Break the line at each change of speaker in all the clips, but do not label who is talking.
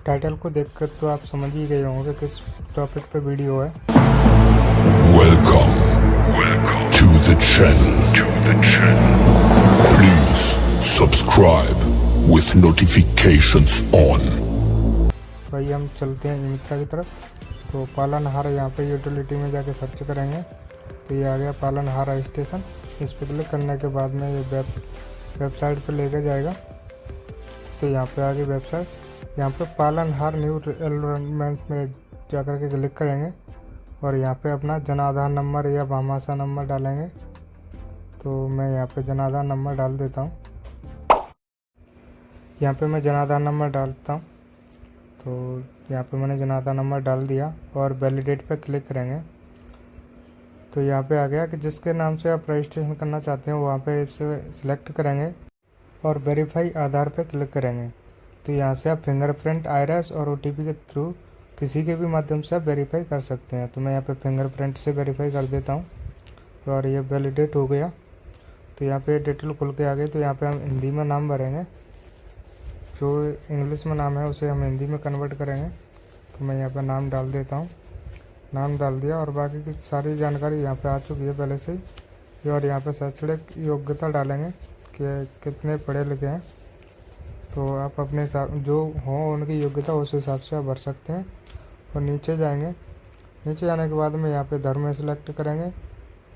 Title को देखकर तो आप समझ ही गए होंगे किस टॉपिक पे वीडियो है।
Welcome to the channel. Please subscribe with notifications on.
भाई हम चलते हैं मित्रा की तरफ। तो पालनहार यहाँ पे यूटिलिटी में जाके सर्च करेंगे तो ये आ गया पालनहार स्टेशन। इस पर क्लिक करने के बाद में ये वेबसाइट पे लेके जाएगा। तो यहाँ पे आगे वेबसाइट, यहाँ पे पालनहार न्यू एनरोलमेंट में जाकर के क्लिक करेंगे और यहाँ पे अपना जन आधार नंबर या भामाशाह नंबर डालेंगे। तो मैं यहाँ पे जन आधार नंबर डाल देता हूँ। यहाँ पे मैं जन आधार नंबर डालता हूँ। तो यहाँ पे मैंने जन आधार नंबर डाल दिया और वैलिडेट पे क्लिक करेंगे। तो यहाँ पे आ गया कि जिसके नाम से आप रजिस्ट्रेशन करना चाहते हैं वहाँ पे इसे सिलेक्ट करेंगे और वेरीफाई आधार पे क्लिक करेंगे। तो यहाँ से आप फिंगरप्रिंट, आइरिस और ओटीपी के थ्रू किसी के भी माध्यम से आप वेरीफाई कर सकते हैं। तो मैं यहाँ पे फिंगरप्रिंट से वेरीफाई कर देता हूँ और ये वैलिडेट हो गया। तो यहाँ पे डिटेल खुल के आ गई। तो यहाँ पे हम हिंदी में नाम भरेंगे, जो इंग्लिश में नाम है उसे हम हिंदी में कन्वर्ट करेंगे। तो मैं यहाँ पे नाम डाल देता हूँ, नाम डाल दिया और बाकी की सारी जानकारी यहाँ पे आ चुकी है पहले से ही। और यहाँ पे शैक्षणिक योग्यता डालेंगे कि कितने पढ़े लिखे हैं। तो आप अपने हिसाब जो हो उनकी योग्यता उस हिसाब से आप भर सकते हैं। और नीचे जाएंगे, नीचे जाने के बाद में यहाँ पे धर्म सेलेक्ट करेंगे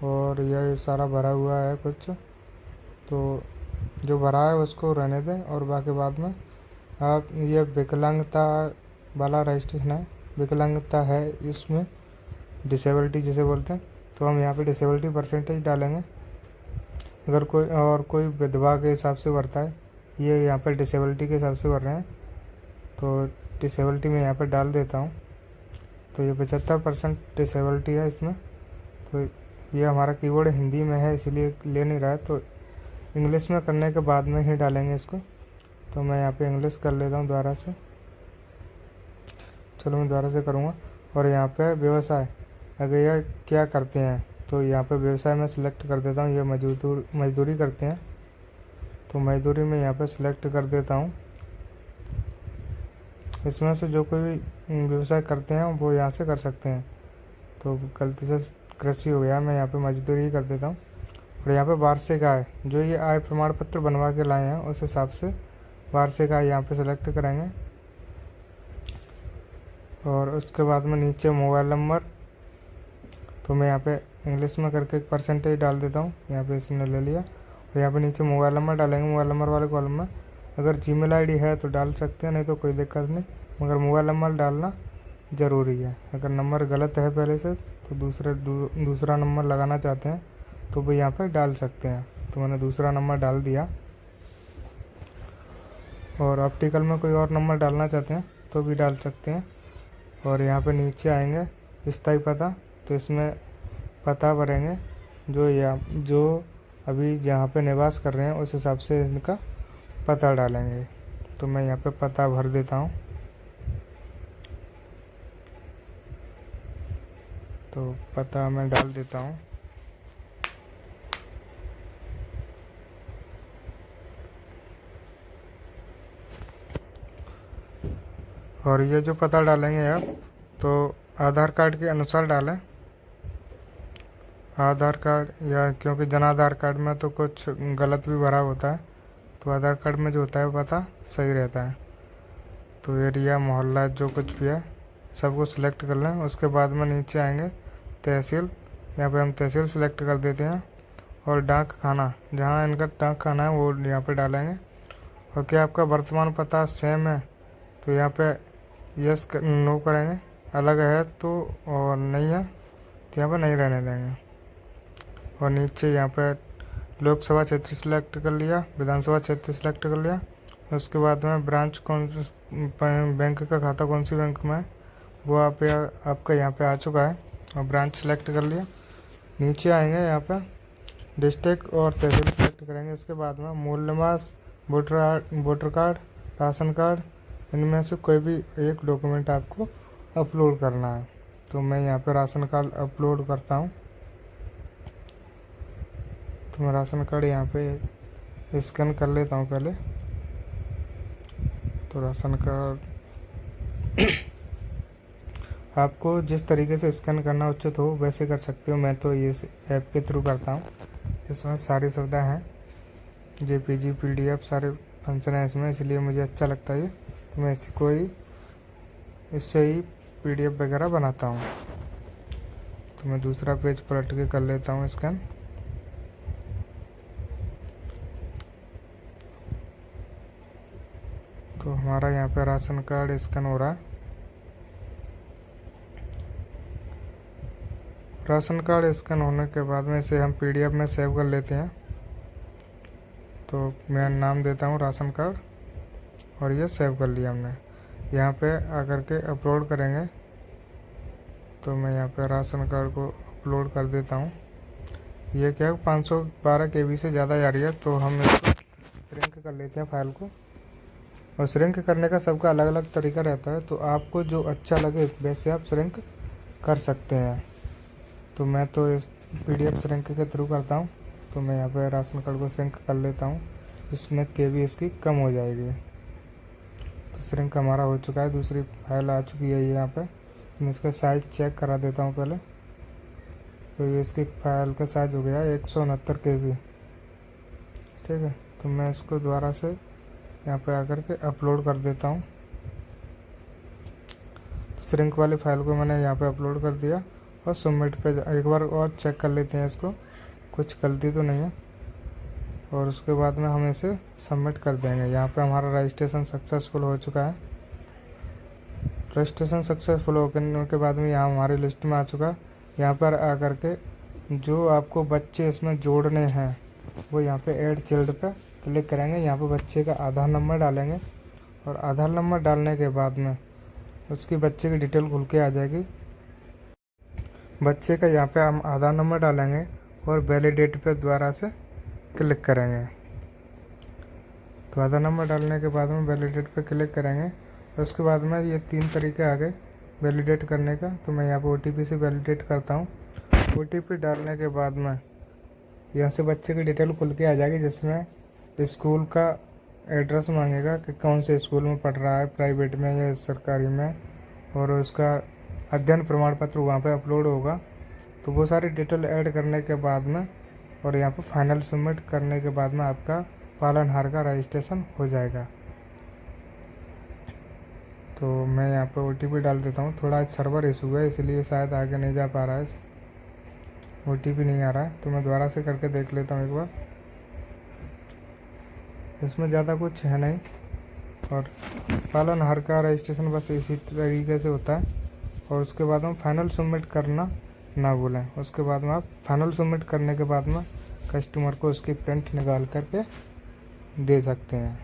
और यह सारा भरा हुआ है कुछ, तो जो भरा है उसको रहने दें। और बाकी बाद में आप ये विकलांगता वाला रजिस्ट्रेशन है, विकलांगता है इसमें, डिसेबिलिटी जिसे बोलते हैं। तो हम यहाँ पे डिसेबिलिटी परसेंटेज डालेंगे। अगर कोई विधवा के हिसाब से भरता है, ये यहाँ पर डिसेबिलिटी के हिसाब से भर रहे हैं तो डिसेबिलिटी में यहाँ पर डाल देता हूँ। तो ये 75% डिसेबिलिटी है इसमें। तो ये हमारा कीवर्ड हिंदी में है इसलिए ले नहीं रहा है, तो इंग्लिश में करने के बाद में ही डालेंगे इसको। तो मैं यहाँ पे इंग्लिश कर लेता हूँ दोबारा से। चलो मैं दोबारा से करूँगा। और यहाँ पे व्यवसाय, अगर यह क्या करते हैं तो यहाँ पे व्यवसाय में सिलेक्ट कर देता हूँ। ये मजदूरी करते हैं तो मजदूरी में यहाँ पे सिलेक्ट कर देता हूँ। इसमें से जो कोई भी व्यवसाय करते हैं वो यहाँ से कर सकते हैं। तो गलती से कृषि हो गया, मैं यहाँ पे मजदूरी ही कर देता हूँ। और यहाँ पे वार्षिक आय, जो ये आय प्रमाण पत्र बनवा के लाए हैं उस हिसाब से वार्षिक आय यहाँ पे सेलेक्ट करेंगे। और उसके बाद में नीचे मोबाइल नंबर, तो मैं यहाँ पे इंग्लिश में करके एक परसेंटेज डाल देता हूँ। यहाँ पे इसने ले लिया और यहाँ पे नीचे मोबाइल नंबर डालेंगे। मोबाइल नंबर वाले कॉलम में अगर जीमेल आईडी है तो डाल सकते हैं, नहीं तो कोई दिक्कत नहीं, मगर मोबाइल नंबर डालना ज़रूरी है। अगर नंबर गलत है पहले से तो दूसरा नंबर लगाना चाहते हैं तो वो यहाँ पे डाल सकते हैं। तो मैंने दूसरा नंबर डाल दिया। और ऑप्टिकल में कोई और नंबर डालना चाहते हैं तो भी डाल सकते हैं। और यहाँ पे नीचे आएंगे स्थायी पता, तो इसमें पता भरेंगे जो अभी जहाँ पे निवास कर रहे हैं उस हिसाब से इनका पता डालेंगे। तो मैं यहाँ पे पता भर देता हूँ। तो पता मैं डाल देता हूँ। और ये जो पता डालेंगे आप तो आधार कार्ड के अनुसार डालें। आधार कार्ड या क्योंकि जन आधार कार्ड में तो कुछ गलत भी भरा होता है, तो आधार कार्ड में जो होता है पता सही रहता है। तो एरिया, मोहल्ला, जो कुछ भी है सबको सिलेक्ट कर लें। उसके बाद में नीचे आएंगे तहसील, यहाँ पे हम तहसील सिलेक्ट कर देते हैं। और डाक खाना, जहाँ इनका डाक खाना है वो यहाँ पे डालेंगे। और क्या आपका वर्तमान पता सेम है तो यहाँ पे यस नो करेंगे, अलग है तो और नहीं है तो यहाँ पे नहीं रहने देंगे। और नीचे यहाँ पे लोकसभा क्षेत्र सिलेक्ट कर लिया, विधानसभा क्षेत्र सिलेक्ट कर लिया। उसके बाद में ब्रांच कौन सी, बैंक का खाता कौन सी बैंक में है वो आपका यहाँ पे आ चुका है और ब्रांच सेलेक्ट कर लिया। नीचे आएंगे यहाँ पे डिस्ट्रिक्ट और तहसील सेलेक्ट करेंगे। इसके बाद में मूल निवास, वोटर कार्ड, राशन कार्ड, इनमें से कोई भी एक डॉक्यूमेंट आपको अपलोड करना है। तो मैं यहाँ पे राशन कार्ड अपलोड करता हूँ। तो मैं राशन कार्ड यहाँ पे स्कैन कर लेता हूँ पहले। तो राशन कार्ड आपको जिस तरीके से स्कैन करना उचित हो वैसे कर सकते हो। मैं तो ये ऐप के थ्रू करता हूँ। इसमें सारी सुविधा हैं, JPG PDF सारे फंक्शन हैं इसमें, इसलिए मुझे अच्छा लगता है ये। तो मैं इससे ही PDF वगैरह बनाता हूँ। तो मैं दूसरा पेज पलट के कर लेता हूँ स्कैन। तो हमारा यहाँ पे राशन कार्ड स्कैन हो रहा है। राशन कार्ड स्कैन होने के बाद में इसे हम PDF में सेव कर लेते हैं। तो मैं नाम देता हूँ राशन कार्ड, और ये सेव कर लिया हमने। यहाँ पे आकर के अपलोड करेंगे। तो मैं यहाँ पे राशन कार्ड को अपलोड कर देता हूँ। ये क्या 512 KB से ज़्यादा जा रही है, तो हम इसको श्रिंक कर लेते हैं फाइल को। और श्रिंक करने का सबका अलग अलग तरीका रहता है, तो आपको जो अच्छा लगे वैसे आप श्रिंक कर सकते हैं। तो मैं तो इस PDF श्रिंक के थ्रू करता हूँ। तो मैं यहाँ पे राशन कार्ड को श्रिंक कर लेता हूँ, जिसमें KB इसकी कम हो जाएगी। तो श्रिंक हमारा हो चुका है, दूसरी फाइल आ चुकी है यहाँ पे। मैं इसका साइज़ चेक करा देता हूँ पहले। तो ये इसकी फाइल का साइज़ हो गया 169 KB। ठीक है, तो मैं इसको दोबारा से यहाँ पे आकर के अपलोड कर देता हूँ। श्रिंक वाली फाइल को मैंने यहाँ पे अपलोड कर दिया, और सबमिट पे एक बार और चेक कर लेते हैं इसको, कुछ गलती तो नहीं है। और उसके बाद में हम इसे सबमिट कर देंगे। यहाँ पे हमारा रजिस्ट्रेशन सक्सेसफुल हो चुका है। रजिस्ट्रेशन सक्सेसफुल होने के बाद में यहाँ हमारी लिस्ट में आ चुका है। यहाँ पर आकर के जो आपको बच्चे इसमें जोड़ने हैं वो यहाँ पे ऐड चिल्ड पे क्लिक करेंगे। यहाँ पे बच्चे का आधार नंबर डालेंगे, और आधार नंबर डालने के बाद में उसकी बच्चे की डिटेल खुल के आ जाएगी। बच्चे का यहाँ पे हम आधार नंबर डालेंगे और वैलिडेट पे दोबारा से क्लिक करेंगे। तो आधार नंबर डालने के बाद में वैलिडेट पे क्लिक करेंगे। उसके बाद में ये 3 तरीके आ गए वैलिडेट करने का। तो मैं यहाँ पे OTP से वैलिडेट करता हूँ। OTP डालने के बाद में यहाँ से बच्चे की डिटेल खुल के आ जाएगी, जिसमें स्कूल का एड्रेस मांगेगा कि कौन से स्कूल में पढ़ रहा है, प्राइवेट में या सरकारी में, और उसका अध्ययन प्रमाण पत्र वहाँ पे अपलोड होगा। तो वो सारी डिटेल ऐड करने के बाद में और यहाँ पे फाइनल सबमिट करने के बाद में आपका पालनहार का रजिस्ट्रेशन हो जाएगा। तो मैं यहाँ पे OTP डाल देता हूँ। थोड़ा सर्वर इशू है, इसलिए शायद आगे नहीं जा पा रहा है, OTP नहीं आ रहा है। तो मैं दोबारा से करके देख लेता हूँ एक बार। इसमें ज़्यादा कुछ है नहीं, और पालनहार का रजिस्ट्रेशन बस इसी तरीके से होता है। और उसके बाद में फाइनल सबमिट करना ना भूलें। उसके बाद में आप फाइनल सबमिट करने के बाद में कस्टमर को उसकी प्रिंट निकाल करके दे सकते हैं।